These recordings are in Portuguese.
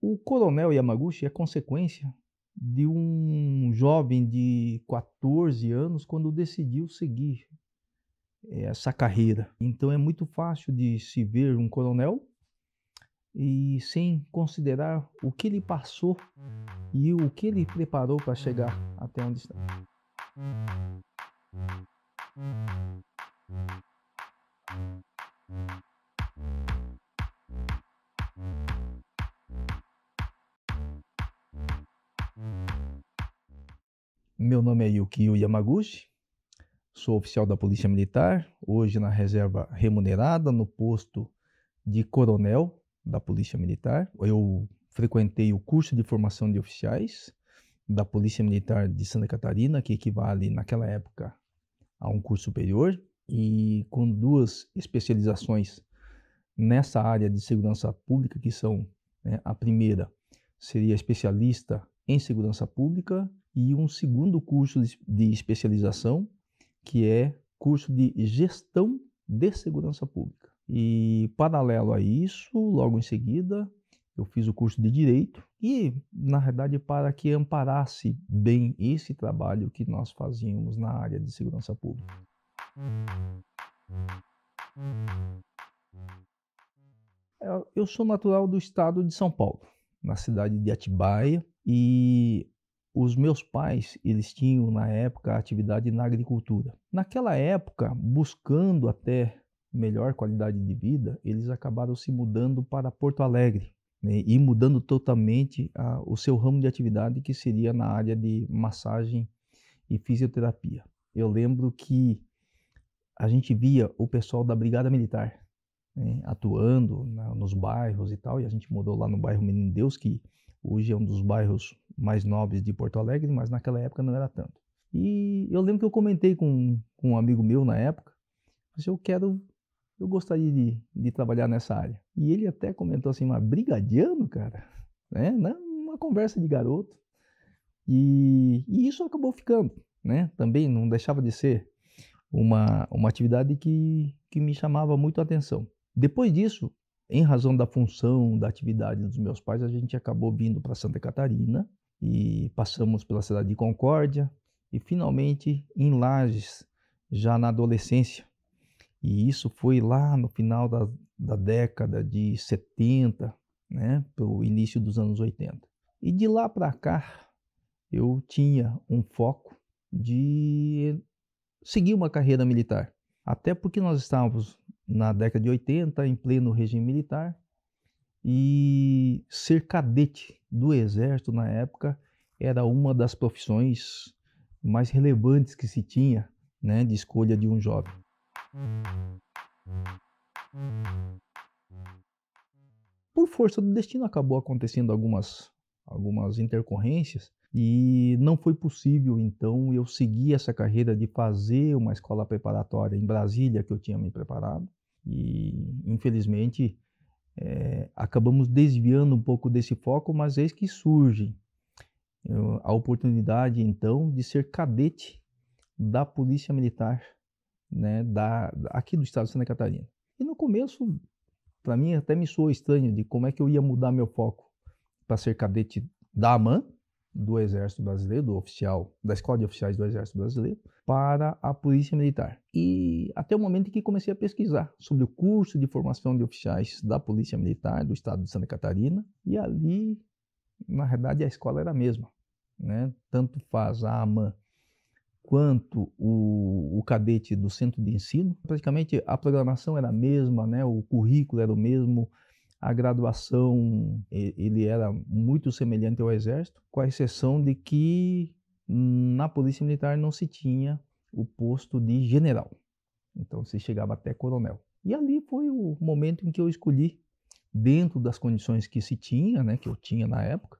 O coronel Yamaguchi é consequência de um jovem de 14 anos quando decidiu seguir essa carreira. Então é muito fácil de se ver um coronel e sem considerar o que ele passou e o que ele preparou para chegar até onde está. Meu nome é Yukio Yamaguchi, sou oficial da Polícia Militar, hoje na reserva remunerada, no posto de coronel da Polícia Militar. Eu frequentei o curso de formação de oficiais da Polícia Militar de Santa Catarina, que equivale naquela época a um curso superior, e com 2 especializações nessa área de segurança pública, que são, a primeira seria especialista em segurança pública e um segundo curso de especialização, que é curso de gestão de segurança pública. E paralelo a isso, logo em seguida, eu fiz o curso de Direito e, na verdade, para que amparasse bem esse trabalho que nós fazíamos na área de segurança pública. Eu sou natural do estado de São Paulo, na cidade de Atibaia, e os meus pais, eles tinham na época atividade na agricultura. Naquela época, buscando até melhor qualidade de vida, eles acabaram se mudando para Porto Alegre, né, e mudando totalmente o seu ramo de atividade, que seria na área de massagem e fisioterapia. Eu lembro que a gente via o pessoal da Brigada Militar, né, atuando nos bairros e tal, e a gente morou lá no bairro Menino Deus, que hoje é um dos bairros mais nobres de Porto Alegre, mas naquela época não era tanto. E eu lembro que eu comentei com um amigo meu na época, disse, eu gostaria de trabalhar nessa área. E ele até comentou assim, mas brigadiano, cara? Né? Uma conversa de garoto. E isso acabou ficando, né? Também não deixava de ser uma atividade que me chamava muito a atenção. Depois disso, em razão da função, da atividade dos meus pais, a gente acabou vindo para Santa Catarina e passamos pela cidade de Concórdia e finalmente em Lages, já na adolescência. E isso foi lá no final da década de 70, né, para o início dos anos 80. E de lá para cá, eu tinha um foco de seguir uma carreira militar. Até porque nós estávamos na década de 80, em pleno regime militar, e ser cadete do Exército na época era uma das profissões mais relevantes que se tinha, né, de escolha de um jovem. Por força do destino, acabou acontecendo algumas intercorrências e não foi possível, então, eu seguir essa carreira de fazer uma escola preparatória em Brasília, que eu tinha me preparado, e infelizmente acabamos desviando um pouco desse foco, mas eis que surge a oportunidade, então, de ser cadete da Polícia Militar, né, aqui do estado de Santa Catarina. E no começo, para mim, até me soou estranho de como é que eu ia mudar meu foco para ser cadete da AMAN, do Exército Brasileiro, da Escola de Oficiais do Exército Brasileiro, para a Polícia Militar. E até o momento em que comecei a pesquisar sobre o curso de formação de oficiais da Polícia Militar do estado de Santa Catarina, e ali, na verdade, a escola era a mesma, né? Tanto faz a AMAN quanto o cadete do centro de ensino, praticamente a programação era a mesma, né? O currículo era o mesmo, a graduação ele era muito semelhante ao Exército, com a exceção de que na Polícia Militar não se tinha o posto de general, então se chegava até coronel. E ali foi o momento em que eu escolhi, dentro das condições que se tinha, né, que eu tinha na época,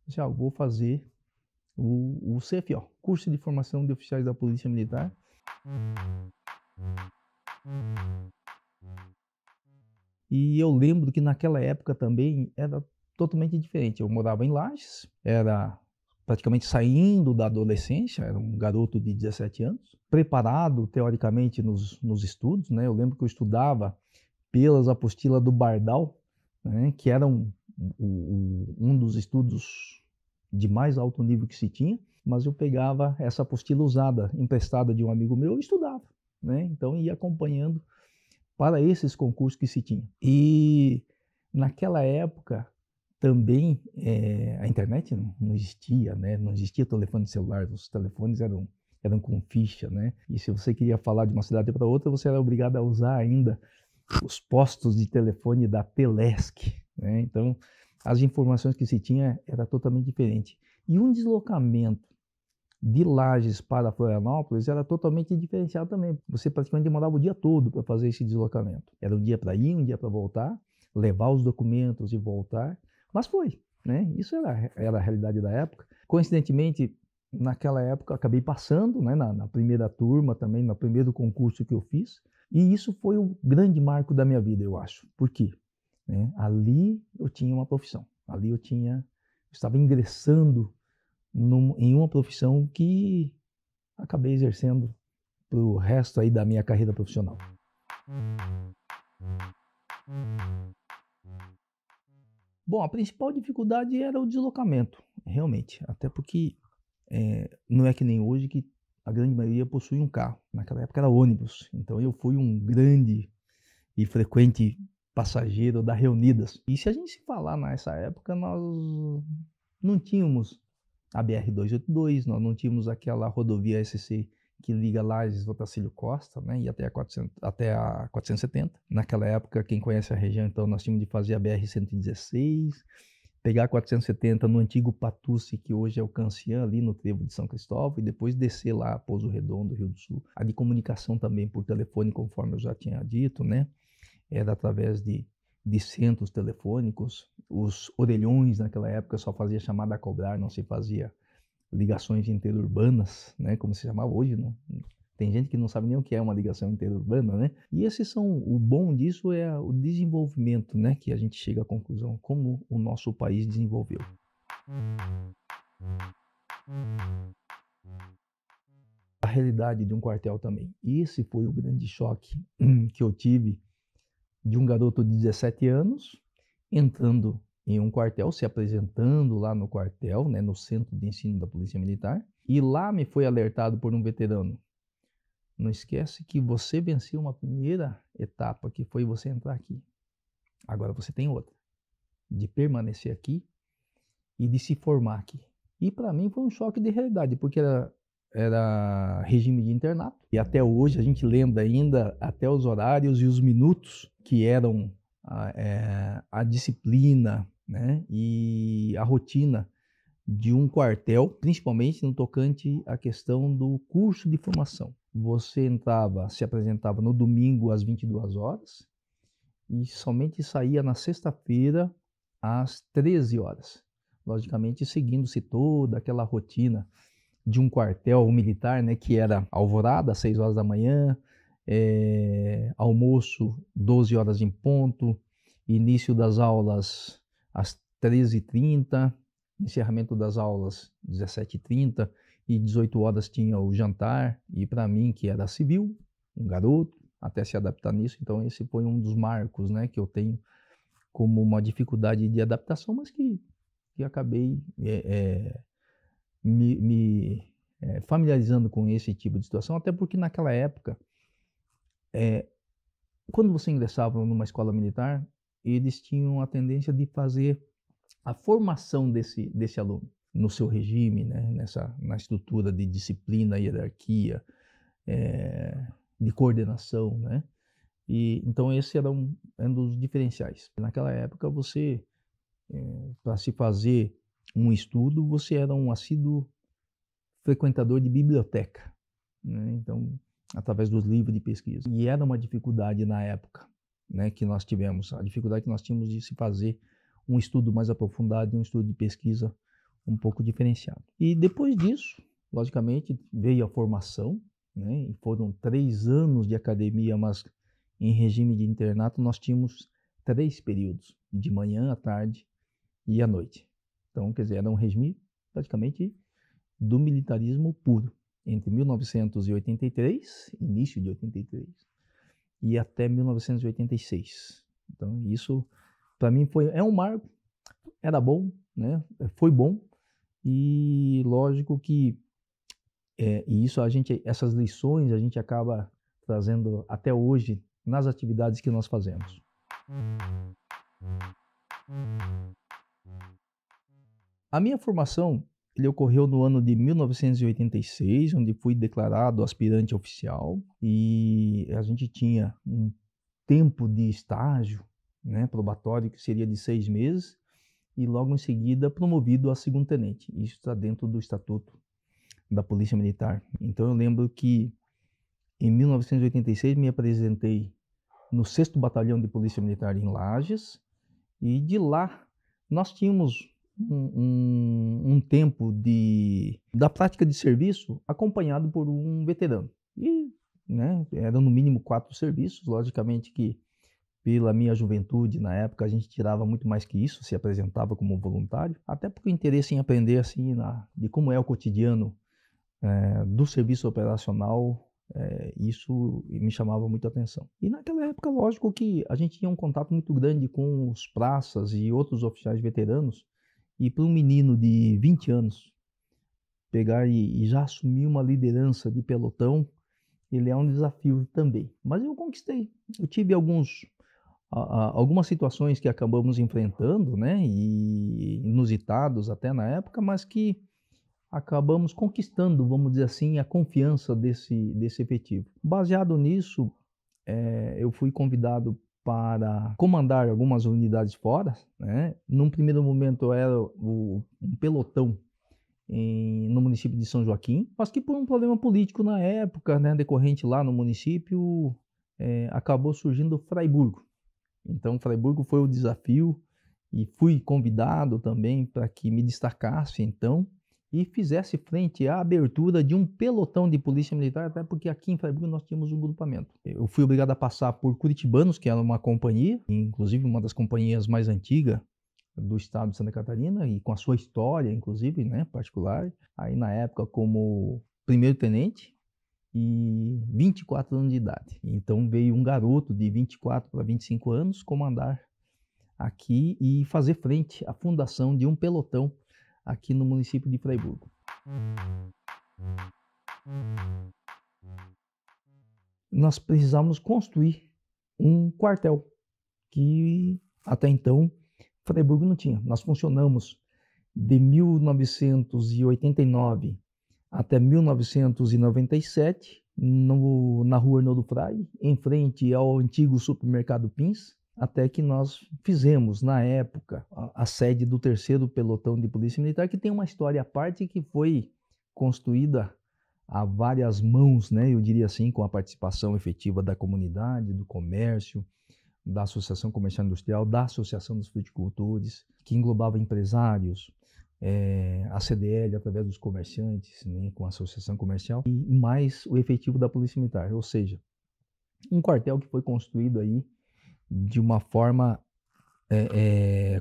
já vou fazer o CFO, Curso de Formação de Oficiais da Polícia Militar. E eu lembro que naquela época também era totalmente diferente. Eu morava em Lages, era praticamente saindo da adolescência, era um garoto de 17 anos, preparado teoricamente nos estudos, né? Eu lembro que eu estudava pelas apostilas do Bardal, né, que eram um dos estudos de mais alto nível que se tinha, mas eu pegava essa apostila usada, emprestada de um amigo meu, e estudava, né? Então ia acompanhando para esses concursos que se tinha. E naquela época também a internet não existia, né? Não existia telefone celular, os telefones eram com ficha, né? E se você queria falar de uma cidade para outra, você era obrigado a usar ainda os postos de telefone da Telesc, né? Então, as informações que se tinha era totalmente diferente. E um deslocamento de Lages para Florianópolis era totalmente diferenciado também. Você praticamente demorava o dia todo para fazer esse deslocamento. Era um dia para ir, um dia para voltar, levar os documentos e voltar. Mas foi, né? Isso era a realidade da época. Coincidentemente, naquela época, acabei passando, né, na primeira turma também, no primeiro concurso que eu fiz. E isso foi o grande marco da minha vida, eu acho. Por quê? Né? Ali eu tinha uma profissão. Ali eu estava ingressando em uma profissão que acabei exercendo pro resto aí da minha carreira profissional. Bom, a principal dificuldade era o deslocamento, realmente. Até porque não é que nem hoje que a grande maioria possui um carro. Naquela época era ônibus. Então eu fui um grande e frequente passageiro da Reunidas. E se a gente se falar nessa época, nós não tínhamos a BR-282, nós não tínhamos aquela rodovia SC que liga Lages ao Otacílio Costa, né, e até a 470. Naquela época, quem conhece a região, então nós tínhamos de fazer a BR-116, pegar a 470 no antigo Patuci, que hoje é o Cancian, ali no trevo de São Cristóvão, e depois descer lá a Pouso Redondo, Rio do Sul. A de comunicação também por telefone, conforme eu já tinha dito, né, era através de centros telefônicos. Os orelhões naquela época só fazia chamada a cobrar, não se fazia ligações interurbanas, né, como se chamava hoje. Não, tem gente que não sabe nem o que é uma ligação interurbana, né? E o bom disso é o desenvolvimento, né, que a gente chega à conclusão como o nosso país desenvolveu. A realidade de um quartel também. Esse foi o grande choque que eu tive, de um garoto de 17 anos entrando em um quartel, se apresentando lá no quartel, né, no centro de ensino da Polícia Militar, e lá me foi alertado por um veterano: não esquece que você venceu uma primeira etapa, que foi você entrar aqui. Agora você tem outra, de permanecer aqui e de se formar aqui. E para mim foi um choque de realidade, porque era regime de internato, e até hoje a gente lembra ainda até os horários e os minutos que eram a disciplina, né, e a rotina de um quartel, principalmente no tocante à questão do curso de formação. Você se apresentava no domingo às 22 horas e somente saía na sexta-feira às 13 horas. Logicamente, seguindo-se toda aquela rotina de um quartel militar, né, que era alvorada às 6 horas da manhã, almoço 12 horas em ponto, início das aulas às 13h30, encerramento das aulas 17h30, e 18 horas tinha o jantar. E para mim, que era civil, um garoto, até se adaptar nisso, então esse foi um dos marcos, né, que eu tenho como uma dificuldade de adaptação, mas que acabei me familiarizando com esse tipo de situação, até porque naquela época, quando você ingressava numa escola militar, eles tinham a tendência de fazer a formação desse aluno no seu regime, né, na estrutura de disciplina, hierarquia, de coordenação, né? E então esse era um dos diferenciais. Naquela época você, para se fazer um estudo, você era um assíduo frequentador de biblioteca, né? Então, através dos livros de pesquisa. E era uma dificuldade na época, né, que nós tivemos, a dificuldade que nós tínhamos de se fazer um estudo mais aprofundado, um estudo de pesquisa um pouco diferenciado. E depois disso, logicamente, veio a formação, né, e foram 3 anos de academia, mas em regime de internato nós tínhamos 3 períodos, de manhã, à tarde e à noite. Então, quer dizer, era um regime praticamente do militarismo puro, entre 1983, início de 83, e até 1986. Então, isso, para mim, é um marco, era bom, né? Foi bom e lógico que e isso essas lições a gente acaba trazendo até hoje nas atividades que nós fazemos. A minha formação, ele ocorreu no ano de 1986, onde fui declarado aspirante oficial e a gente tinha um tempo de estágio, né, probatório que seria de 6 meses e logo em seguida promovido a segundo-tenente. Isso está dentro do estatuto da Polícia Militar. Então eu lembro que em 1986 me apresentei no 6º Batalhão de Polícia Militar em Lages e de lá nós tínhamos um tempo da prática de serviço acompanhado por um veterano. E, né, eram no mínimo 4 serviços, logicamente que pela minha juventude na época a gente tirava muito mais que isso, se apresentava como voluntário, até porque o interesse em aprender assim de como é o cotidiano do serviço operacional, isso me chamava muito a atenção. E naquela época, lógico que a gente tinha um contato muito grande com os praças e outros oficiais veteranos, e para um menino de 20 anos pegar e já assumir uma liderança de pelotão, ele é um desafio também. Mas eu conquistei. Eu tive algumas situações que acabamos enfrentando, né, e inusitados até na época, mas que acabamos conquistando, vamos dizer assim, a confiança desse efetivo. Baseado nisso, eu fui convidado para comandar algumas unidades fora, né? Num primeiro momento eu era um pelotão no município de São Joaquim, mas que por um problema político na época, né, decorrente lá no município, acabou surgindo Fraiburgo. Então Fraiburgo foi o desafio e fui convidado também para que me destacasse então e fizesse frente à abertura de um pelotão de polícia militar, até porque aqui em Fraiburgo nós tínhamos um grupamento. Eu fui obrigado a passar por Curitibanos, que era uma companhia, inclusive uma das companhias mais antigas do estado de Santa Catarina, e com a sua história, inclusive, né, particular, aí na época como primeiro-tenente e 24 anos de idade. Então veio um garoto de 24 para 25 anos comandar aqui e fazer frente à fundação de um pelotão aqui no município de Fraiburgo. Nós precisamos construir um quartel que até então Fraiburgo não tinha. Nós funcionamos de 1989 até 1997 na rua Arnoldo Frei, em frente ao antigo supermercado Pins, até que nós fizemos, na época, a sede do 3º Pelotão de Polícia Militar, que tem uma história à parte que foi construída a várias mãos, né? Eu diria assim, com a participação efetiva da comunidade, do comércio, da Associação Comercial Industrial, da Associação dos Fruticultores, que englobava empresários, a CDL através dos comerciantes, né, com a Associação Comercial, e mais o efetivo da Polícia Militar, ou seja, um quartel que foi construído aí de uma forma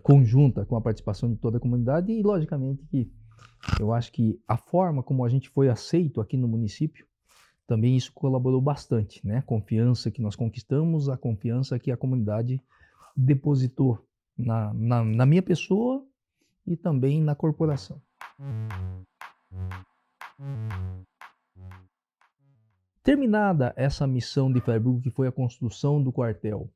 conjunta com a participação de toda a comunidade e, logicamente, que eu acho que a forma como a gente foi aceito aqui no município, também isso colaborou bastante, né? A confiança que nós conquistamos, a confiança que a comunidade depositou na minha pessoa e também na corporação. Terminada essa missão de Fraiburgo, que foi a construção do quartel,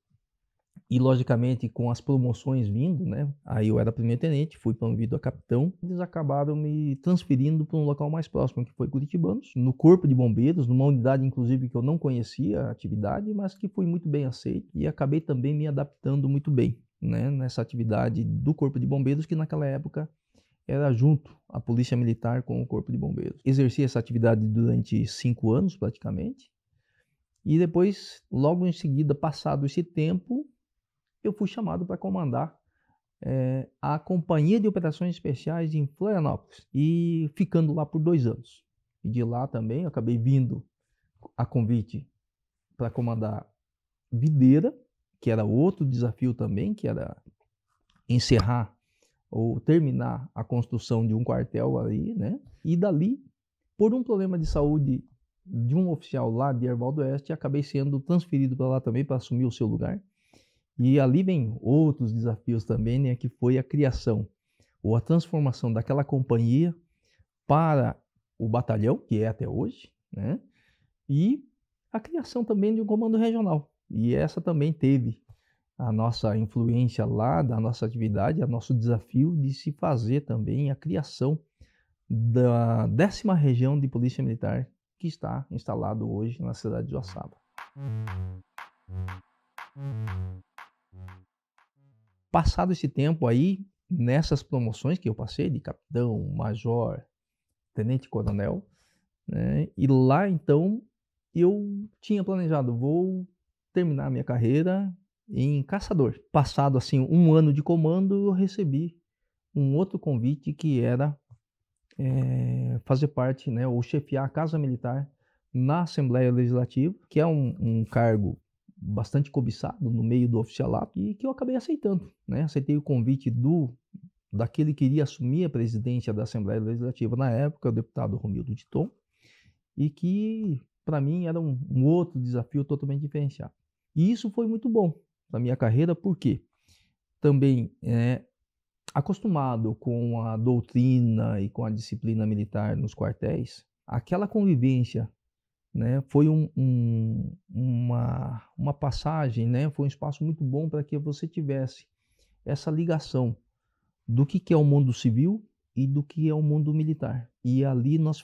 e logicamente com as promoções vindo, né? Aí eu era primeiro-tenente, fui promovido a capitão. Eles acabaram me transferindo para um local mais próximo, que foi Curitibanos, no Corpo de Bombeiros, numa unidade inclusive que eu não conhecia a atividade, mas que fui muito bem aceito e acabei também me adaptando muito bem, né? Nessa atividade do Corpo de Bombeiros, que naquela época era junto a Polícia Militar com o Corpo de Bombeiros. Exerci essa atividade durante 5 anos praticamente e depois, logo em seguida, passado esse tempo, eu fui chamado para comandar a Companhia de Operações Especiais em Florianópolis e ficando lá por 2 anos. E de lá também eu acabei vindo a convite para comandar Videira, que era outro desafio também, que era encerrar ou terminar a construção de um quartel ali, né? E dali, por um problema de saúde de um oficial lá de Erval do Oeste, acabei sendo transferido para lá também para assumir o seu lugar. E ali vem outros desafios também, né, que foi a criação ou a transformação daquela companhia para o batalhão, que é até hoje, né, e a criação também de um comando regional. E essa também teve a nossa influência lá da nossa atividade, a nosso desafio de se fazer também a criação da 10ª região de polícia militar que está instalado hoje na cidade de Joaçaba. Passado esse tempo aí, nessas promoções que eu passei de capitão, major, tenente-coronel, né, e lá então eu tinha planejado, vou terminar minha carreira em caçador. Passado assim 1 ano de comando, eu recebi um outro convite que era fazer parte, né, ou chefiar a Casa Militar na Assembleia Legislativa, que é um cargo bastante cobiçado no meio do oficialato e que eu acabei aceitando, né? Aceitei o convite daquele que iria assumir a presidência da Assembleia Legislativa na época, o deputado Romildo de Tom, e que para mim era um outro desafio totalmente diferenciado. E isso foi muito bom na minha carreira, porque também acostumado com a doutrina e com a disciplina militar nos quartéis, aquela convivência, né, foi uma passagem, né, foi um espaço muito bom para que você tivesse essa ligação do que é o mundo civil e do que é o mundo militar. E ali nós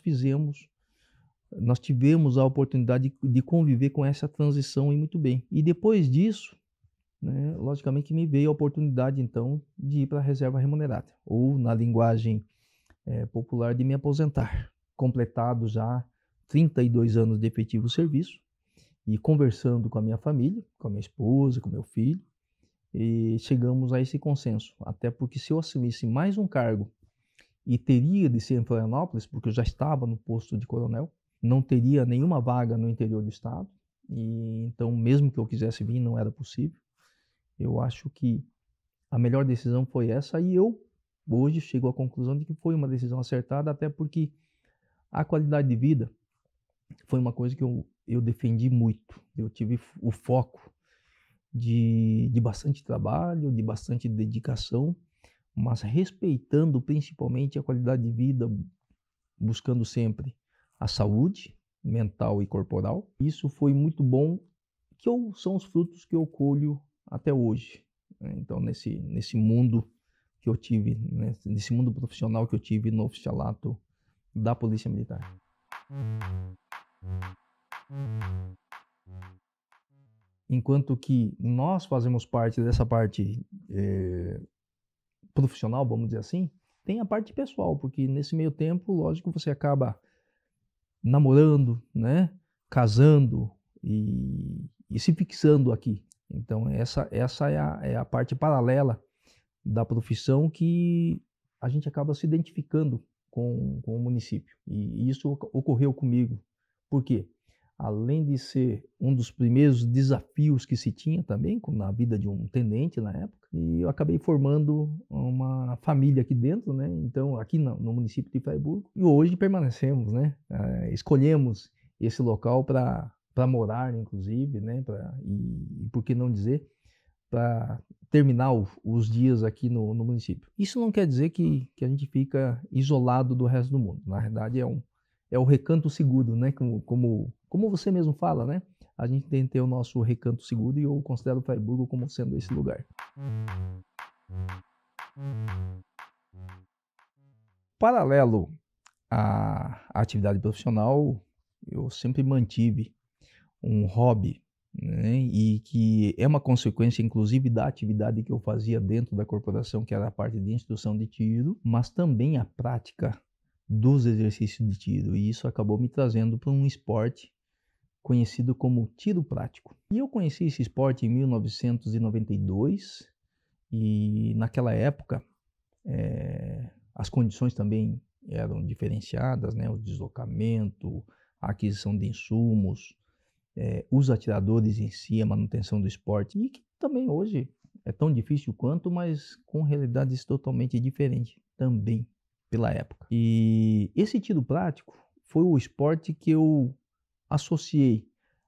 tivemos a oportunidade de conviver com essa transição e muito bem. E depois disso, né, logicamente me veio a oportunidade então de ir para a reserva remunerada, ou na linguagem popular, de me aposentar, completado já 32 anos de efetivo serviço, e conversando com a minha família, com a minha esposa, com meu filho, e chegamos a esse consenso, até porque se eu assumisse mais um cargo e teria de ser em Florianópolis, porque eu já estava no posto de coronel, não teria nenhuma vaga no interior do estado, e então mesmo que eu quisesse vir não era possível. Eu acho que a melhor decisão foi essa e eu hoje chego à conclusão de que foi uma decisão acertada, até porque a qualidade de vida foi uma coisa que eu defendi muito. Eu tive o foco de bastante trabalho, de bastante dedicação, mas respeitando principalmente a qualidade de vida, buscando sempre a saúde mental e corporal. Isso foi muito bom, são os frutos que eu colho até hoje. Então, nesse mundo que eu tive, né, nesse mundo profissional que eu tive no oficialato da Polícia Militar. Enquanto que nós fazemos parte dessa parte profissional, vamos dizer assim, tem a parte pessoal, porque nesse meio tempo, lógico, você acaba namorando, né, casando e se fixando aqui. Então essa é a parte paralela da profissão que a gente acaba se identificando com o município. E isso ocorreu comigo. Por quê? Além de ser um dos primeiros desafios que se tinha também na vida de um tenente na época, e eu acabei formando uma família aqui dentro, né? Então aqui no município de Fraiburgo, e hoje permanecemos, né? Escolhemos esse local para morar, inclusive, né? E por que não dizer, para terminar os dias aqui no município. Isso não quer dizer que a gente fica isolado do resto do mundo. Na verdade, é o recanto seguro, né? Como você mesmo fala, né? A gente tem que ter o nosso recanto seguro e eu considero Fraiburgo como sendo esse lugar. Paralelo à atividade profissional, eu sempre mantive um hobby, né, e que é uma consequência inclusive da atividade que eu fazia dentro da corporação, que era a parte de instrução de tiro, mas também a prática dos exercícios de tiro, e isso acabou me trazendo para um esporte conhecido como tiro prático. E eu conheci esse esporte em 1992 e naquela época as condições também eram diferenciadas, né, o deslocamento, a aquisição de insumos, os atiradores em si, a manutenção do esporte, e que também hoje é tão difícil quanto, mas com realidades totalmente diferentes também pela época. E esse tiro prático foi o esporte que eu associei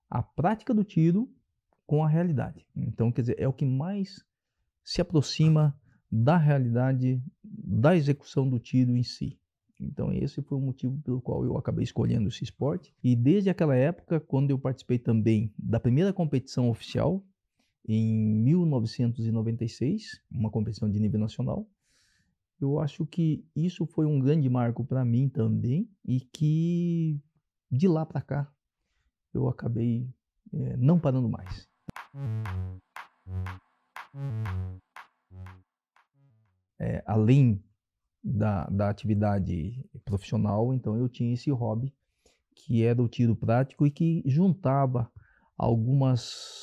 a prática do tiro com a realidade. Então, quer dizer, é o que mais se aproxima da realidade da execução do tiro em si. Então esse foi o motivo pelo qual eu acabei escolhendo esse esporte. E desde aquela época, quando eu participei também da primeira competição oficial, em 1996, uma competição de nível nacional, eu acho que isso foi um grande marco para mim também, e que de lá para cá eu acabei não parando mais. Além da atividade profissional, então eu tinha esse hobby, que era o tiro prático, e que juntava alguns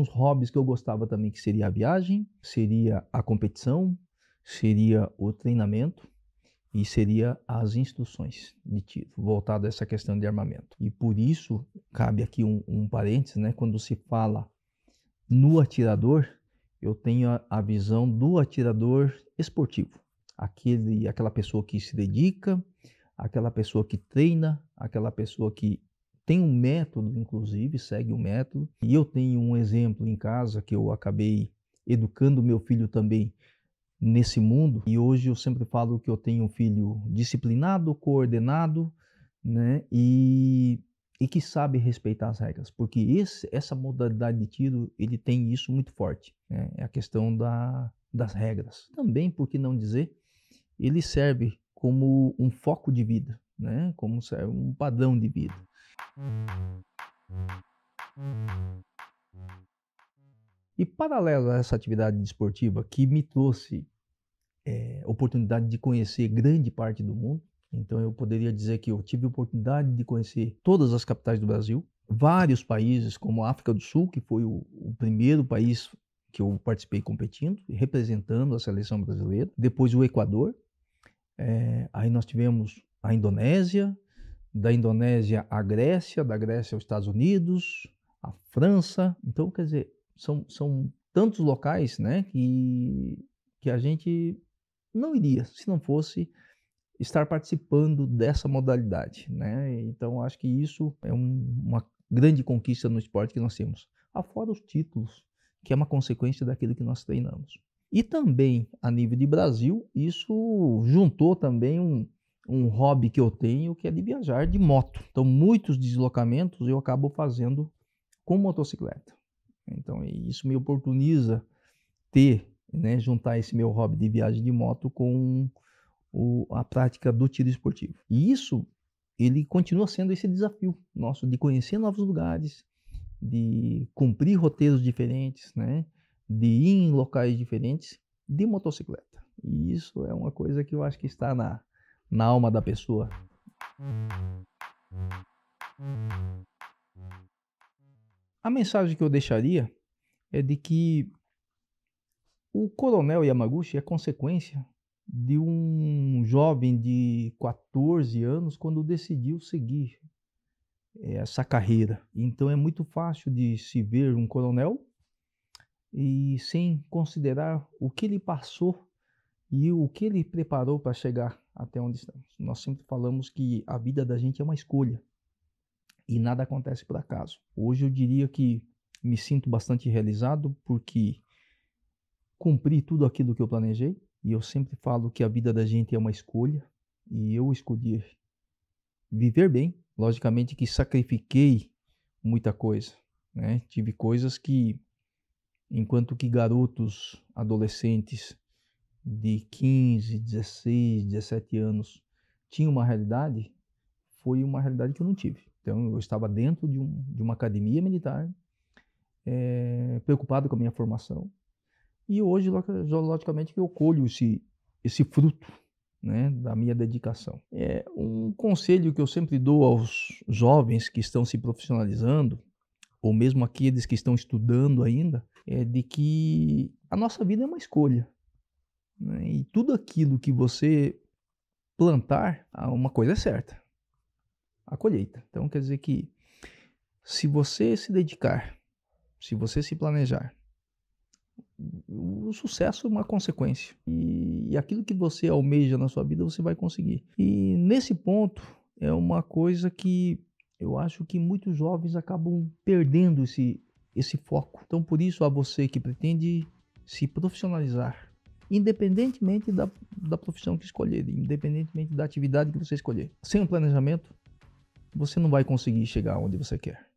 hobbies que eu gostava também, que seria a viagem, seria a competição, seria o treinamento e seria as instruções de tiro, voltado a essa questão de armamento. E por isso, cabe aqui um parênteses, né? Quando se fala no atirador, eu tenho a visão do atirador esportivo. Aquela pessoa que se dedica, aquela pessoa que treina, aquela pessoa que tem um método, inclusive, segue um método. E eu tenho um exemplo em casa que eu acabei educando meu filho também nesse mundo. E hoje eu sempre falo que eu tenho um filho disciplinado, coordenado, né? E que sabe respeitar as regras, porque essa modalidade de tiro, ele tem isso muito forte, né? É a questão das regras. Também, por que não dizer, ele serve como um foco de vida, né? Como serve um padrão de vida. E paralelo a essa atividade desportiva que me trouxe oportunidade de conhecer grande parte do mundo, então eu poderia dizer que eu tive a oportunidade de conhecer todas as capitais do Brasil, vários países como a África do Sul, que foi o primeiro país que eu participei competindo, representando a seleção brasileira, depois o Equador, aí nós tivemos a Indonésia, da Indonésia a Grécia, da Grécia aos Estados Unidos, a França. Então, quer dizer, são tantos locais, né, que a gente não iria se não fosse estar participando dessa modalidade, né? Então, acho que isso é uma grande conquista no esporte que nós temos. Afora os títulos, que é uma consequência daquilo que nós treinamos. E também, a nível de Brasil, isso juntou também um hobby que eu tenho, que é de viajar de moto. Então, muitos deslocamentos eu acabo fazendo com motocicleta. Então, isso me oportuniza juntar esse meu hobby de viagem de moto com a prática do tiro esportivo. E isso, ele continua sendo esse desafio nosso de conhecer novos lugares, de cumprir roteiros diferentes, né? De ir em locais diferentes de motocicleta. E isso é uma coisa que eu acho que está na alma da pessoa. A mensagem que eu deixaria é de que o coronel Yamaguchi é consequência de um jovem de 14 anos quando decidiu seguir essa carreira. Então é muito fácil de se ver um coronel e sem considerar o que ele passou e o que ele preparou para chegar até onde estamos. Nós sempre falamos que a vida da gente é uma escolha e nada acontece por acaso. Hoje eu diria que me sinto bastante realizado porque cumpri tudo aquilo que eu planejei, e eu sempre falo que a vida da gente é uma escolha, e eu escolhi viver bem. Logicamente que sacrifiquei muita coisa, né? Tive coisas que, enquanto que garotos, adolescentes de 15, 16, 17 anos tinham uma realidade, foi uma realidade que eu não tive. Então eu estava dentro de uma academia militar, preocupado com a minha formação, e hoje, logicamente, que eu colho esse fruto, né, da minha dedicação. Um conselho que eu sempre dou aos jovens que estão se profissionalizando, ou mesmo aqueles que estão estudando ainda, é de que a nossa vida é uma escolha, né, e tudo aquilo que você plantar, uma coisa é certa, a colheita. Então, quer dizer que se você se dedicar, se você se planejar, o sucesso é uma consequência. E aquilo que você almeja na sua vida, você vai conseguir. E nesse ponto, é uma coisa que eu acho que muitos jovens acabam perdendo esse esse foco. Então, por isso, a você que pretende se profissionalizar, independentemente da profissão que escolher, independentemente da atividade que você escolher, sem um planejamento, você não vai conseguir chegar onde você quer.